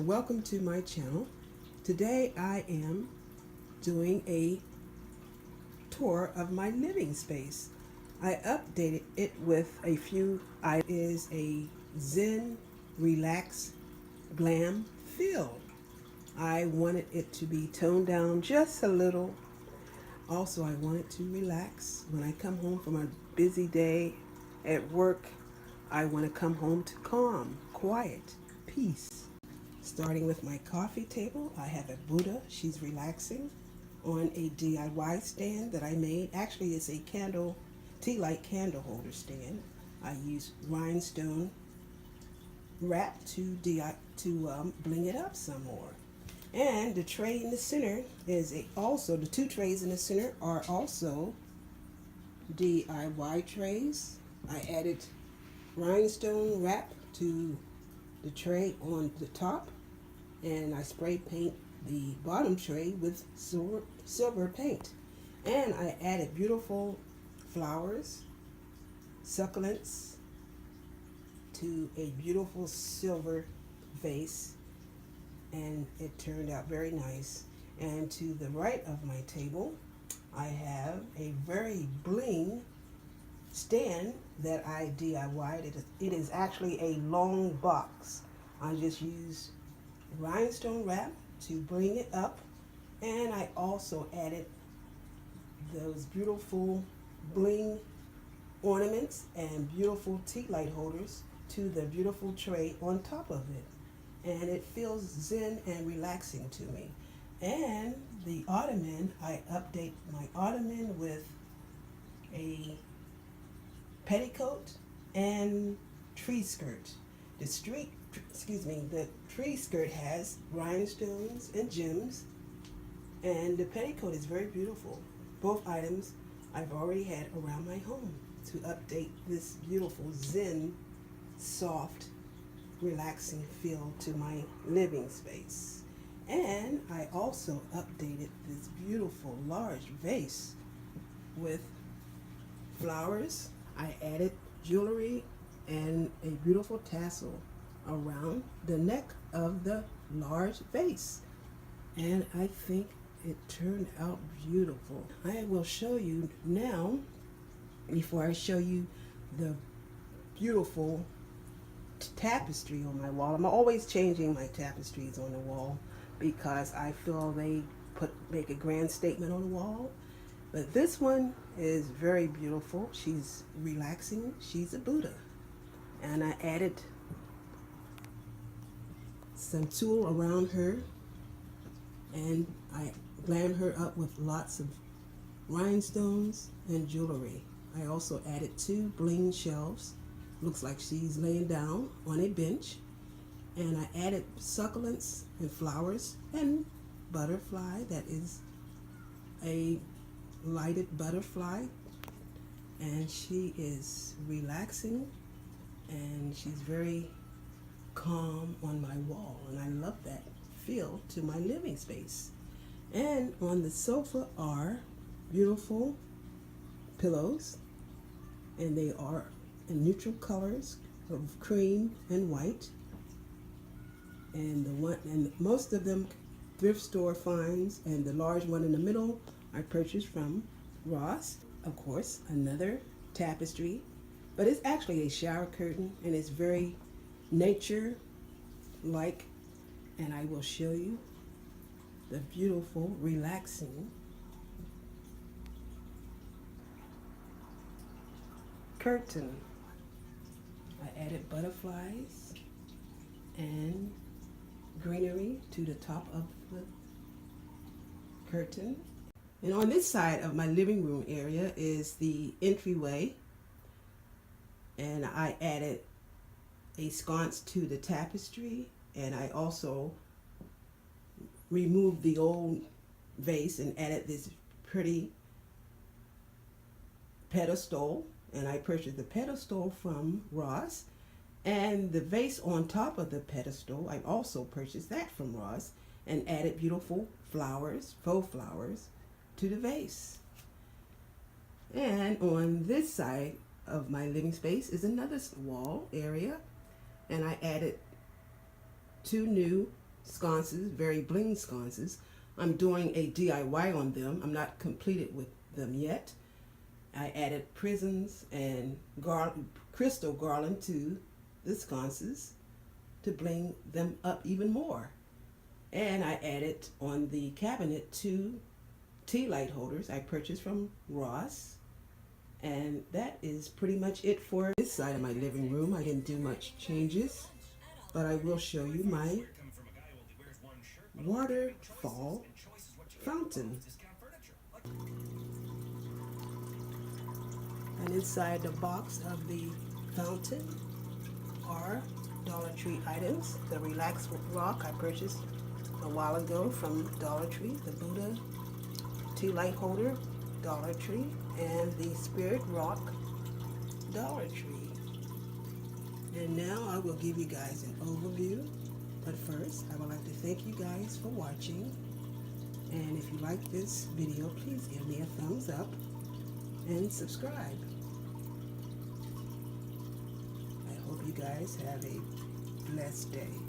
welcome to my channel. Today I am doing a tour of my living space. I updated it with a few items. It is a zen, relax, glam feel. I wanted it to be toned down just a little. Also, I wanted to relax. When I come home from a busy day at work, I want to come home to calm, quiet, peace. Starting with my coffee table, I have a Buddha. She's relaxing on a DIY stand that I made. Actually, it's a tea light candle holder stand. I use rhinestone wrap to bling it up some more. And the tray in the center is the two trays in the center are also DIY trays. I added rhinestone wrap to the tray on the top, and I spray paint the bottom tray with silver paint. And I added beautiful flowers, succulents to a beautiful silver vase, and it turned out very nice. And to the right of my table, I have a very bling stand that I DIY'd. It is actually a long box. I just used rhinestone wrap to bring it up, and I also added those beautiful bling ornaments and beautiful tea light holders to the beautiful tray on top of it, and it feels zen and relaxing to me. And the ottoman, I update my ottoman with a petticoat and tree skirt. The tree skirt has rhinestones and gems, and the petticoat is very beautiful. Both items I've already had around my home to update this beautiful zen, soft, relaxing feel to my living space. And I also updated this beautiful large vase with flowers. I added jewelry and a beautiful tassel around the neck of the large vase, and I think it turned out beautiful. I will show you now, before I show you the beautiful tapestry on my wall. I'm always changing my tapestries on the wall because I feel they make a grand statement on the wall. But this one is very beautiful. She's relaxing. She's a Buddha. And I added some tulle around her, and I glammed her up with lots of rhinestones and jewelry. I also added two bling shelves. Looks like she's laying down on a bench. And I added succulents and flowers and butterfly. That is a lighted butterfly, and she is relaxing, and she's very calm on my wall, and I love that feel to my living space. And on the sofa are beautiful pillows, and they are in neutral colors of cream and white, and most of them thrift store finds, and the large one in the middle I purchased from Ross. Of course, another tapestry, but it's actually a shower curtain, and it's very nature-like, and I will show you the beautiful, relaxing curtain. I added butterflies and greenery to the top of the curtain. And on this side of my living room area is the entryway, and I added a sconce to the tapestry, and I also removed the old vase and added this pretty pedestal, and I purchased the pedestal from Ross, and the vase on top of the pedestal, I also purchased that from Ross and added beautiful flowers, faux flowers, to the vase. And on this side of my living space is another wall area, and I added two new sconces, very bling sconces. I'm doing a DIY on them. I'm not completed with them yet. I added prisms and crystal garland to the sconces to bling them up even more. And I added on the cabinet 2 tea light holders I purchased from Ross. And that is pretty much it for this side of my living room. I didn't do much changes, but I will show you my waterfall fountain. And inside the box of the fountain are Dollar Tree items. The Relax Rock I purchased a while ago from Dollar Tree. The Buddha tea light holder, Dollar Tree. And the Spirit Rock, Dollar Tree. And now I will give you guys an overview. But first, I would like to thank you guys for watching. And if you like this video, please give me a thumbs up and subscribe. I hope you guys have a blessed day.